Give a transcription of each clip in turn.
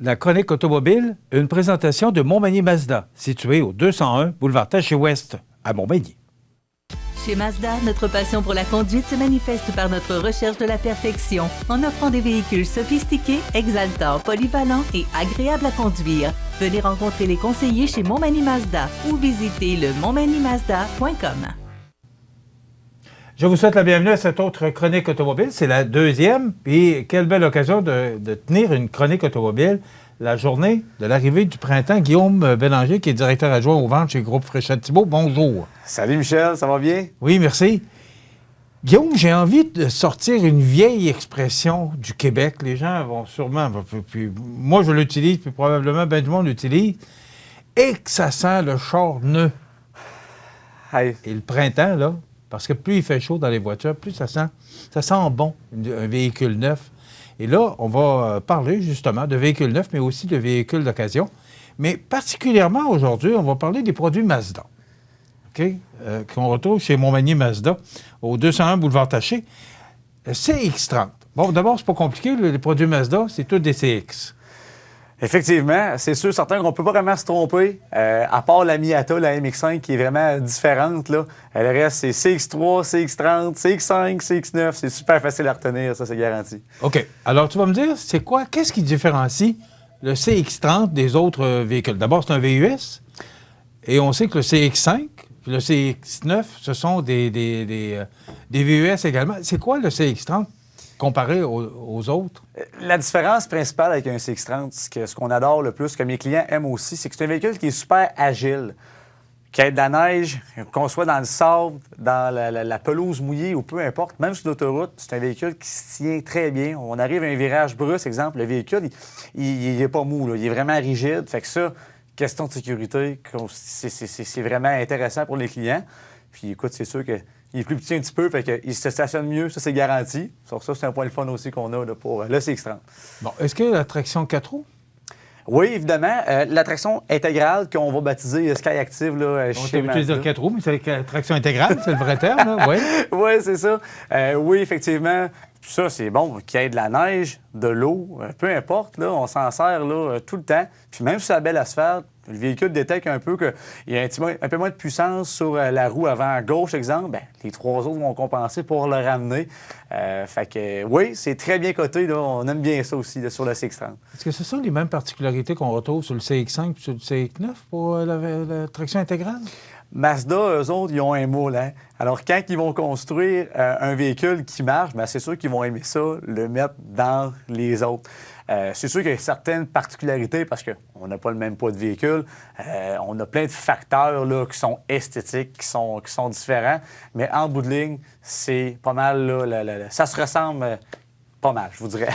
la chronique automobile, une présentation de Montmagny Mazda, situé au 201 boulevard Taché-Ouest, à Montmagny. Chez Mazda, notre passion pour la conduite se manifeste par notre recherche de la perfection, en offrant des véhicules sophistiqués, exaltants, polyvalents et agréables à conduire. Venez rencontrer les conseillers chez Montmagny Mazda ou visitez le montmagnymazda.com. Je vous souhaite la bienvenue à cette autre chronique automobile. C'est la deuxième. Puis, quelle belle occasion de tenir une chronique automobile la journée de l'arrivée du printemps. Guillaume Bélanger, qui est directeur adjoint aux ventes chez Groupe Fréchette-Thibault. Bonjour. Salut Michel, ça va bien? Oui, merci. Guillaume, j'ai envie de sortir une vieille expression du Québec. Les gens vont sûrement... Puis moi, je l'utilise, puis probablement ben du monde l'utilise. Et que ça sent le char neuf. Hey. Et le printemps, là, parce que plus il fait chaud dans les voitures, plus ça sent bon, un véhicule neuf. Et là, on va parler justement de véhicules neufs, mais aussi de véhicules d'occasion. Mais particulièrement aujourd'hui, on va parler des produits Mazda, qu'on retrouve chez Montmagny Mazda, au 201 boulevard Taché. CX-30. Bon, d'abord, c'est pas compliqué, les produits Mazda, c'est tous des CX. Effectivement, c'est sûr, certain qu'on ne peut pas vraiment se tromper, à part la Miata, la MX-5, qui est vraiment différente. Là. Le reste, c'est CX-3, CX-30, CX-5, CX-9. C'est super facile à retenir, ça, c'est garanti. OK. Alors, tu vas me dire, c'est quoi, qu'est-ce qui différencie le CX-30 des autres véhicules? D'abord, c'est un VUS, et on sait que le CX-5 et le CX-9, ce sont des VUS également. C'est quoi le CX-30? Comparé aux autres? La différence principale avec un CX-30, ce qu'on adore le plus, que mes clients aiment aussi, c'est que c'est un véhicule qui est super agile. Qu'il y ait de la neige, qu'on soit dans le sable, dans la pelouse mouillée ou peu importe, même sur l'autoroute, c'est un véhicule qui se tient très bien. On arrive à un virage brusque, exemple, le véhicule, il n'est pas mou, là, il est vraiment rigide. Fait que ça, question de sécurité, c'est vraiment intéressant pour les clients. Puis écoute, c'est sûr que il est plus petit un petit peu, fait qu'il se stationne mieux, ça c'est garanti. Sur ça, c'est un point de fun aussi qu'on a là, pour le CX-30. Bon, est-ce que la traction 4 roues? Oui, évidemment. La traction intégrale qu'on va baptiser Sky Active là, chez Mazda. On dire 4 roues, mais c'est la traction intégrale, c'est le vrai terme, là, oui. Oui, c'est ça. Oui, effectivement. Ça, c'est bon, qu'il y ait de la neige, de l'eau, peu importe, là, on s'en sert là, tout le temps. Puis même sur la belle asphalte, le véhicule détecte un peu qu'il y a un peu moins de puissance sur la roue avant à gauche, exemple. Bien, les trois autres vont compenser pour le ramener. Fait que oui, c'est très bien coté. Là. On aime bien ça aussi là, sur le CX-30. Est-ce que ce sont les mêmes particularités qu'on retrouve sur le CX-5 et sur le CX-9 pour la traction intégrale? Mazda, eux autres, ils ont un moule. Hein? Alors, quand ils vont construire un véhicule qui marche, bien, c'est sûr qu'ils vont aimer ça, le mettre dans les autres. C'est sûr qu'il y a certaines particularités parce qu'on n'a pas le même poids de véhicule. On a plein de facteurs là, qui sont esthétiques, qui sont différents. Mais en bout de ligne, c'est pas mal, là, ça se ressemble pas mal, je vous dirais.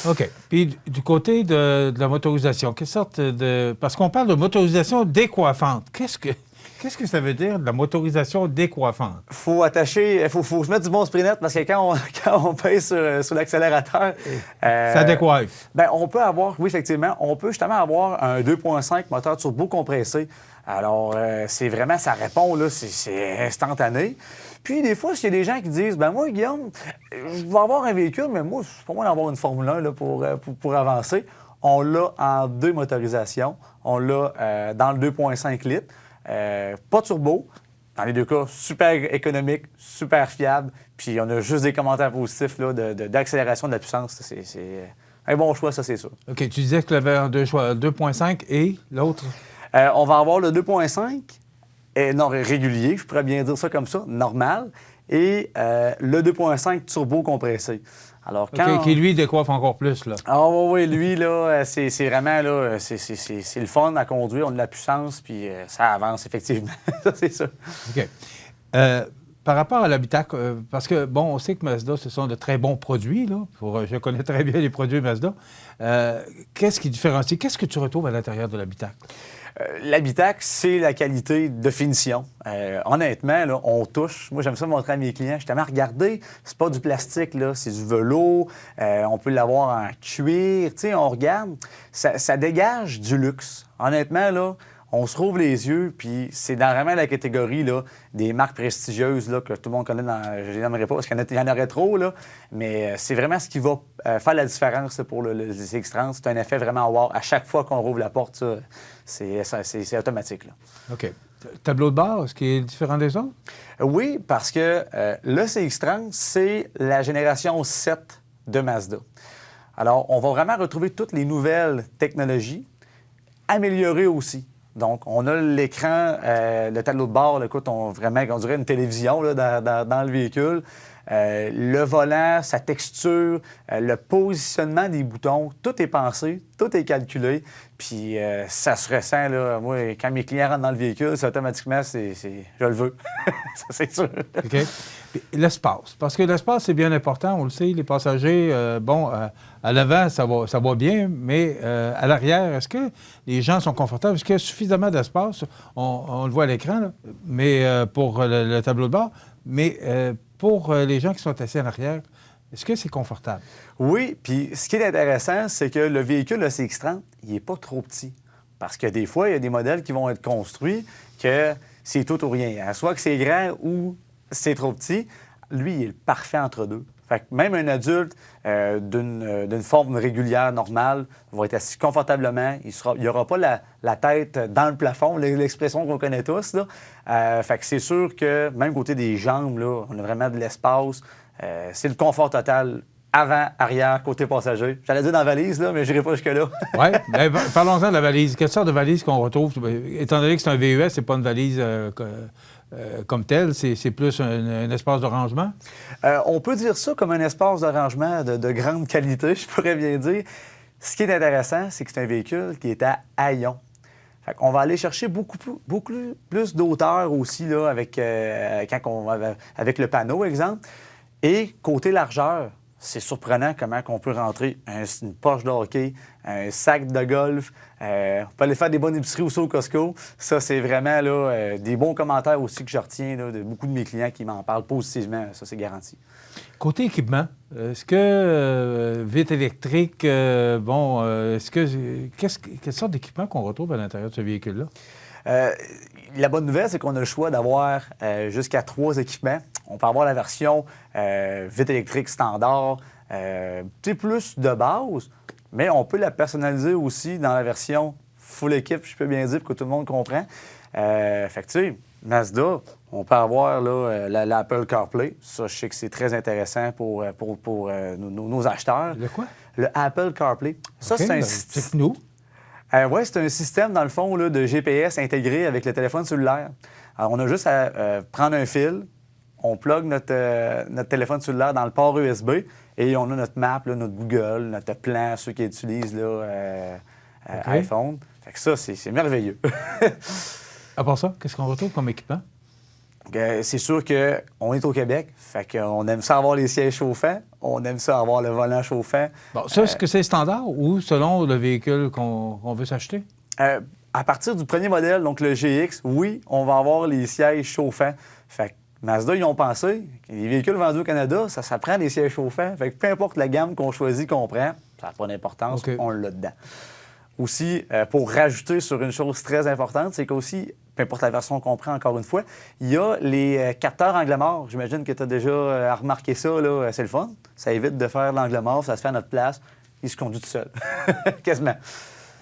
OK. Puis du côté de la motorisation, quelle sorte de... Parce qu'on parle de motorisation décoiffante. Qu'est-ce que ça veut dire, de la motorisation décoiffante? Faut attacher, faut se mettre du bon spray net parce que quand on pèse sur l'accélérateur... ça décoiffe. Bien, on peut avoir, oui, effectivement, on peut justement avoir un 2.5 moteur turbo compressé. Alors, c'est vraiment, ça répond, là, c'est instantané. Puis, des fois, s'il y a des gens qui disent, ben moi, Guillaume, je vais avoir un véhicule, mais moi, c'est pas moi d'avoir une Formule 1 là, pour avancer. On l'a en deux motorisations. On l'a dans le 2.5 litres. Pas turbo. Dans les deux cas, super économique, super fiable. Puis on a juste des commentaires positifs là, d'accélération de la puissance. C'est un bon choix, ça, c'est sûr. OK. Tu disais que tu avais un 2.5 et l'autre? On va avoir le 2.5, non, régulier, je pourrais bien dire ça comme ça, normal, et le 2.5 turbo compressé. Alors, qui, lui, décoiffe encore plus, là. Ah oui, lui, là, c'est vraiment, là, c'est le fun à conduire, on a de la puissance, puis ça avance, effectivement. Ça, c'est ça. OK. Par rapport à l'habitacle, parce que, bon, on sait que Mazda, ce sont de très bons produits, là. Je connais très bien les produits Mazda. Qu'est-ce qui différencie? Qu'est-ce que tu retrouves à l'intérieur de l'habitacle? L'habitacle, c'est la qualité de finition. Honnêtement, là, on touche. Moi, j'aime ça montrer à mes clients. Justement, regardez, c'est pas du plastique, là, c'est du velours. On peut l'avoir en cuir. Tu sais, on regarde, ça dégage du luxe. Honnêtement, là, On se rouvre les yeux, puis c'est vraiment la catégorie là, des marques prestigieuses là, que tout le monde connaît. Je ne les nommerai pas parce qu'il y en aurait trop, là, mais c'est vraiment ce qui va faire la différence là, pour le CX-30. C'est un effet vraiment wow. À chaque fois qu'on rouvre la porte, ça, c'est automatique. Là. OK. Tableau de bord, est-ce qu'il est différent des autres? Oui, parce que le CX-30, c'est la génération 7 de Mazda. Alors, on va vraiment retrouver toutes les nouvelles technologies, améliorées aussi. Donc, on a l'écran, le tableau de bord, là, écoute, on dirait une télévision là, dans le véhicule. Le volant, sa texture, le positionnement des boutons, tout est pensé, tout est calculé. Puis ça se ressent, là, moi, quand mes clients rentrent dans le véhicule, c'est automatiquement, je le veux. Ça, c'est sûr. OK. Puis, l'espace. Parce que l'espace, c'est bien important, on le sait. Les passagers, à l'avant, ça va bien, mais à l'arrière, est-ce que les gens sont confortables? Est-ce qu'il y a suffisamment d'espace? On le voit à l'écran, là, mais pour le tableau de bord, mais pour les gens qui sont assis en arrière, est-ce que c'est confortable? Oui, puis ce qui est intéressant, c'est que le véhicule, le CX-30, il n'est pas trop petit. Parce que des fois, il y a des modèles qui vont être construits que c'est tout ou rien. Soit que c'est grand ou c'est trop petit. Lui, il est parfait entre deux. Fait que même un adulte d'une forme régulière, normale, va être assis confortablement. Il n'y aura pas la tête dans le plafond, l'expression qu'on connaît tous. Là. Fait que c'est sûr que, même côté des jambes, là, on a vraiment de l'espace. C'est le confort total. Avant, arrière, côté passager. J'allais dire dans la valise, là, mais je n'irai pas jusque-là. Oui. Ben, parlons-en de la valise. Quelle sorte de valise qu'on retrouve? Étant donné que c'est un VUS, c'est pas une valise comme telle, c'est plus un espace de rangement? On peut dire ça comme un espace de rangement de grande qualité, je pourrais bien dire. Ce qui est intéressant, c'est que c'est un véhicule qui est à haillons. Fait qu'on va aller chercher beaucoup plus d'auteur aussi là, avec le panneau, exemple. Et côté largeur, c'est surprenant comment on peut rentrer une poche de hockey, un sac de golf. On peut aller faire des bonnes épiceries aussi au Costco. Ça, c'est vraiment là, des bons commentaires aussi que je retiens là, de beaucoup de mes clients qui m'en parlent positivement. Ça, c'est garanti. Côté équipement, est-ce que vitre électrique, quelle sorte d'équipement qu'on retrouve à l'intérieur de ce véhicule-là? La bonne nouvelle, c'est qu'on a le choix d'avoir jusqu'à 3 équipements. On peut avoir la version vitre électrique standard, plus de base, mais on peut la personnaliser aussi dans la version full équipe, je peux bien dire, pour que tout le monde comprend. Fait que, tu sais, Mazda, on peut avoir l'Apple CarPlay. Ça, je sais que c'est très intéressant pour nos acheteurs. Le quoi? Le Apple CarPlay. Ça, okay, c'est un... C'est nous. Oui, c'est un système, dans le fond, là, de GPS intégré avec le téléphone cellulaire. Alors, on a juste à prendre un fil, on plug notre téléphone cellulaire dans le port USB et on a notre map, là, notre Google, notre plan, ceux qui utilisent là, iPhone. Fait que ça, c'est merveilleux. À part ça, qu'est-ce qu'on retrouve comme équipement? C'est sûr qu'on est au Québec, fait qu'on aime ça avoir les sièges chauffants, on aime ça avoir le volant chauffant. Bon, ça, est-ce que c'est standard ou selon le véhicule qu'on veut s'acheter? À partir du premier modèle, donc le GX, oui, on va avoir les sièges chauffants. Fait que Mazda, ils ont pensé, les véhicules vendus au Canada, ça prend des sièges chauffants. Fait que peu importe la gamme qu'on choisit, qu'on prend, ça n'a pas d'importance, on l'a dedans. Aussi, pour rajouter sur une chose très importante, c'est qu'aussi, peu importe la version qu'on prend, encore une fois, il y a les capteurs angle mort. J'imagine que tu as déjà remarqué ça, là, c'est le fun. Ça évite de faire l'angle mort, ça se fait à notre place. Il se conduit tout seul, quasiment.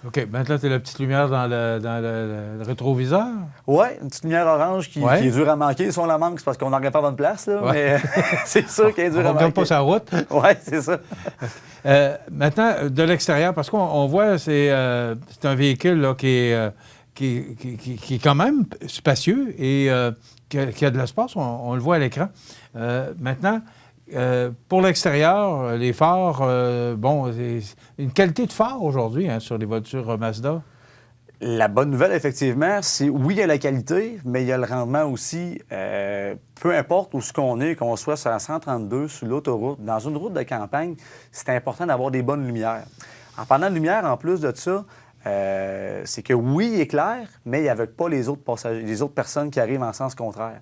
OK. Maintenant, tu as la petite lumière dans le rétroviseur? Oui, une petite lumière orange qui est dure à manquer. Si on la manque, c'est parce qu'on n'en regarde pas à bonne place, là, mais c'est sûr qu'elle est dure à manquer. On ne regarde pas sa route. Oui, c'est ça. Maintenant, de l'extérieur, parce qu'on voit, c'est un véhicule là, qui est quand même spacieux et qui a de l'espace, on le voit à l'écran. Maintenant, pour l'extérieur, les phares, c'est une qualité de phare aujourd'hui sur les voitures Mazda. La bonne nouvelle, effectivement, c'est oui, il y a la qualité, mais il y a le rendement aussi. Peu importe où ce qu'on soit sur la 132, sur l'autoroute, dans une route de campagne, c'est important d'avoir des bonnes lumières. En parlant de lumière, en plus de ça, c'est que oui, il est clair, mais il n'y avait pas les autres passagers, les autres personnes qui arrivent en sens contraire.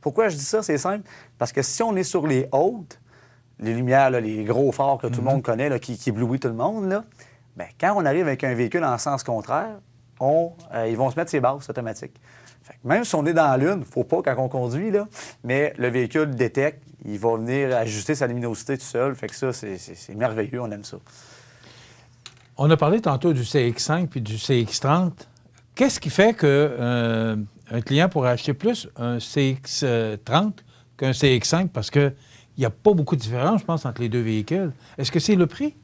Pourquoi je dis ça? C'est simple. Parce que si on est sur les hautes, les lumières, là, les gros phares que tout le monde connaît, là, qui éblouit tout le monde, là, bien, quand on arrive avec un véhicule en sens contraire, ils vont se mettre ses bases automatiques. Fait que même si on est dans la Lune, il ne faut pas quand on conduit, là, mais le véhicule détecte, il va venir ajuster sa luminosité tout seul. Fait que ça, c'est merveilleux, on aime ça. On a parlé tantôt du CX5 puis du CX30. Qu'est-ce qui fait qu'un client pourrait acheter plus un CX30 qu'un CX5? Parce qu'il n'y a pas beaucoup de différence, je pense, entre les deux véhicules. Est-ce que c'est le prix?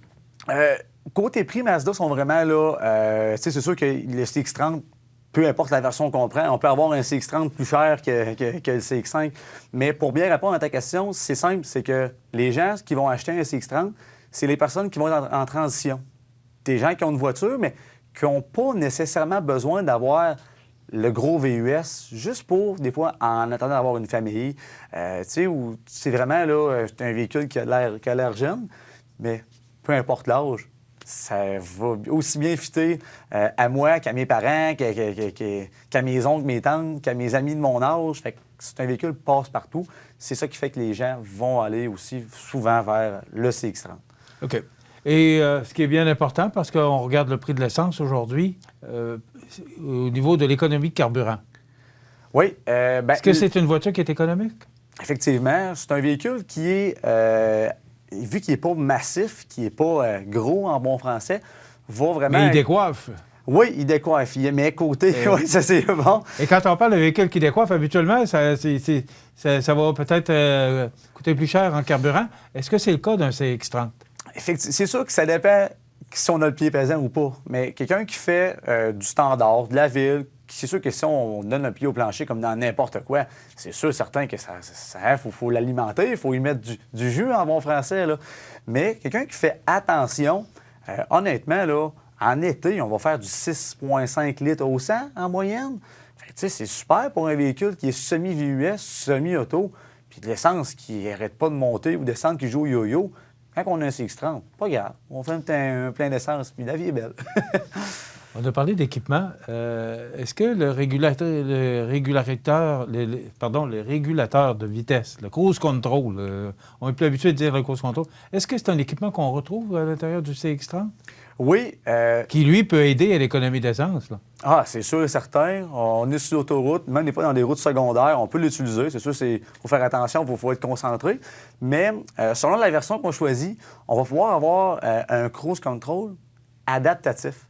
Côté prix, Mazda sont vraiment là. C'est sûr que le CX30, peu importe la version qu'on prend, on peut avoir un CX30 plus cher que le CX5. Mais pour bien répondre à ta question, c'est simple, c'est que les gens qui vont acheter un CX30, c'est les personnes qui vont être en transition. Des gens qui ont une voiture, mais qui n'ont pas nécessairement besoin d'avoir le gros VUS, juste pour, des fois, en attendant d'avoir une famille, où c'est vraiment là, un véhicule qui a l'air jeune, mais peu importe l'âge, ça va aussi bien fitter à moi qu'à mes parents, qu'à mes oncles, mes tantes, qu'à mes amis de mon âge. Fait que c'est un véhicule passe-partout. C'est ça qui fait que les gens vont aller aussi souvent vers le CX-30. OK. Et ce qui est bien important, parce qu'on regarde le prix de l'essence aujourd'hui, au niveau de l'économie de carburant. Oui. Est-ce que c'est une voiture qui est économique? Effectivement. C'est un véhicule qui est, vu qu'il n'est pas massif, qui n'est pas gros en bon français, va vraiment... Mais il décoiffe. Oui, il décoiffe. Il met à côté. Oui, ça c'est bon. Et quand on parle de véhicule qui décoiffe, habituellement, ça va peut-être coûter plus cher en carburant. Est-ce que c'est le cas d'un CX-30? C'est sûr que ça dépend si on a le pied pesant ou pas. Mais quelqu'un qui fait du standard, de la ville, c'est sûr que si on donne le pied au plancher comme dans n'importe quoi, c'est sûr certain que ça faut l'alimenter, il faut y mettre du jus en bon français, là. Mais quelqu'un qui fait attention, honnêtement, là, en été, on va faire du 6,5 litres au 100 en moyenne. C'est super pour un véhicule qui est semi-VUS, semi-auto, puis de l'essence qui n'arrête pas de monter ou d'essence qui joue au yo-yo. Quand on a un CX-30, pas grave. On fait un plein d'essence, puis la vie est belle. On a parlé d'équipement. Est-ce que le régulateur de vitesse, le cruise control, on est plus habitué de dire le cruise control, est-ce que c'est un équipement qu'on retrouve à l'intérieur du CX-30? Oui. Qui, lui, peut aider à l'économie d'essence, là. Ah, c'est sûr et certain. On est sur l'autoroute, même des fois dans des routes secondaires, on peut l'utiliser. C'est sûr, il faut faire attention, il faut être concentré. Mais selon la version qu'on choisit, on va pouvoir avoir un cruise control adaptatif.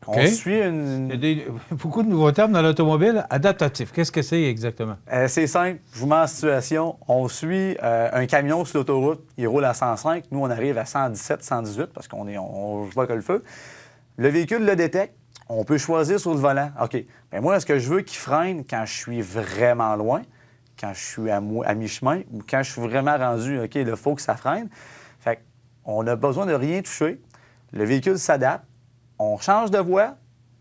Okay. On suit une... Il y a beaucoup de nouveaux termes dans l'automobile. Adaptatif, qu'est-ce que c'est exactement? C'est simple. Je vous mets en situation. On suit un camion sur l'autoroute. Il roule à 105. Nous, on arrive à 117, 118 parce qu'on voit que le feu. Le véhicule le détecte. On peut choisir sur le volant. OK. Bien, moi, est-ce que je veux qu'il freine quand je suis vraiment loin, quand je suis à mi-chemin ou quand je suis vraiment rendu, OK, il faut que ça freine. Fait qu'on a besoin de rien toucher. Le véhicule s'adapte. On change de voie,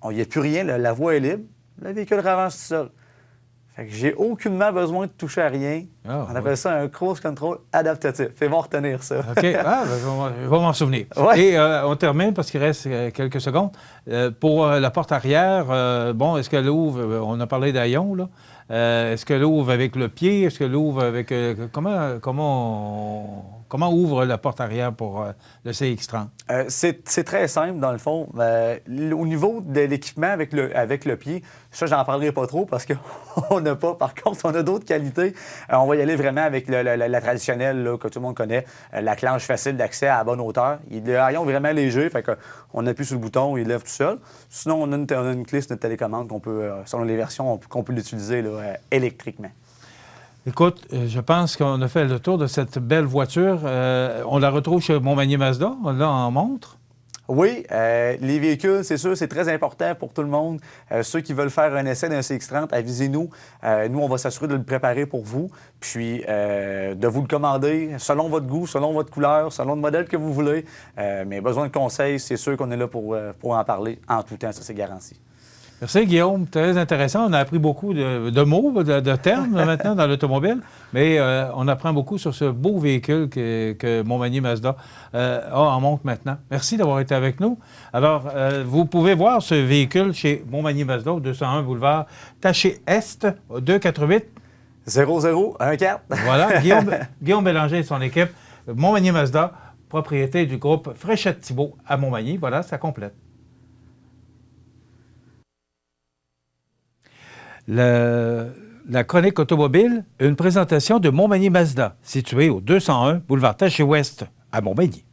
il n'y a plus rien, la voie est libre, le véhicule avance tout seul. Fait que j'ai aucunement besoin de toucher à rien. On appelle ça un cruise control adaptatif. Fais-moi retenir ça. OK. Je vais m'en souvenir. Ouais. Et on termine, parce qu'il reste quelques secondes. Pour la porte arrière, est-ce qu'elle ouvre, on a parlé d'Aion, là. Est-ce qu'elle ouvre avec le pied? Est-ce qu'elle ouvre avec... Comment ouvre la porte arrière pour le CX-30? C'est très simple, dans le fond. Au niveau de l'équipement avec le pied, ça, j'en parlerai pas trop parce qu'on n'a pas. Par contre, on a d'autres qualités. On va y aller vraiment avec la traditionnelle là, que tout le monde connaît, la clenche facile d'accès à la bonne hauteur. Le haillon est vraiment léger, fait qu'on appuie sur le bouton, il lève tout seul. Sinon, on a une clé sur notre télécommande qu'on peut, selon les versions, qu'on peut l'utiliser là, électriquement. Écoute, je pense qu'on a fait le tour de cette belle voiture. On la retrouve chez Montmagny Mazda, on l'a en montre. Oui, les véhicules, c'est sûr, c'est très important pour tout le monde. Ceux qui veulent faire un essai d'un CX-30, avisez-nous. Nous, on va s'assurer de le préparer pour vous, puis de vous le commander selon votre goût, selon votre couleur, selon le modèle que vous voulez. Mais besoin de conseils, c'est sûr qu'on est là pour en parler en tout temps, ça c'est garanti. Merci, Guillaume. Très intéressant. On a appris beaucoup de mots, de termes maintenant dans l'automobile, mais on apprend beaucoup sur ce beau véhicule que Montmagny Mazda a en montre maintenant. Merci d'avoir été avec nous. Alors, vous pouvez voir ce véhicule chez Montmagny Mazda, au 201 boulevard Taché-Est, 248 0014. Voilà, Guillaume Bélanger et son équipe, Montmagny Mazda, propriété du groupe Fréchette-Thibault à Montmagny. Voilà, ça complète. la chronique automobile, une présentation de Montmagny Mazda, située au 201 boulevard Taché-Ouest à Montmagny.